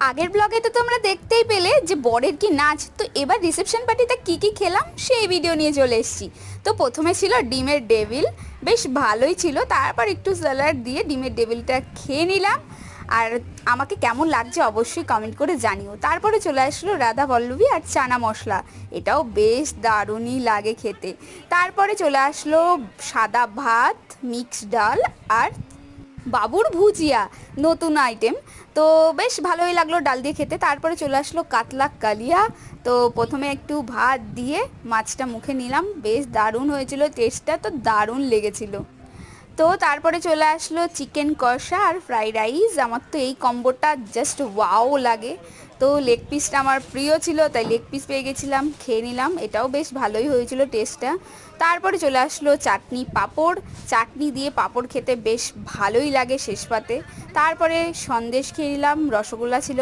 আগের ব্লগে তো তোমরা দেখতেই পেলে যে বরের কি নাচ। তো এবার রিসেপশন পার্টিতে কি খেলাম সেই ভিডিও নিয়ে চলে এসেছি। তো প্রথমে ছিল ডিমের ডেভিল, বেশ ভালোই ছিল। তারপর একটু স্যালাড দিয়ে ডিমের ডেভিলটা খেয়ে নিলাম। আর আমাকে কেমন লাগছে অবশ্যই কমেন্ট করে জানিও। তারপরে চলে আসলো রাধা পল্লবী আর চানা মশলা, এটাও বেশ দারুণই লাগে খেতে। তারপরে চলে আসলো সাদা ভাত, মিক্সড ডাল আর বাবুর ভুজিয়া, নতুন আইটেম। তো বেশ ভালোই লাগলো ডাল দিয়ে খেতে। তারপরে চলে আসলো কাতলা কালিয়া। তো প্রথমে একটু ভাত দিয়ে মাছটা মুখে নিলাম, বেশ দারুণ হয়েছিল, টেস্টটা তো দারুণ লেগেছিল। তো তারপরে চলে আসলো চিকেন কষা আর ফ্রাইড রাইস। আমার তো এই কম্বোটা জাস্ট ওয়াও লাগে। তো লেগ পিসটা আমার প্রিয় ছিল, তাই লেগ পিস পেয়ে গেছিলাম, খেয়ে নিলাম। এটাও বেশ ভালোই হয়েছিল টেস্টটা। তারপরে চলে আসলো চাটনি পাঁপড়। চাটনি দিয়ে পাঁপড় খেতে বেশ ভালোই লাগে শেষ পাতে। তারপরে সন্দেশ খেয়ে নিলাম, রসগোল্লা ছিল।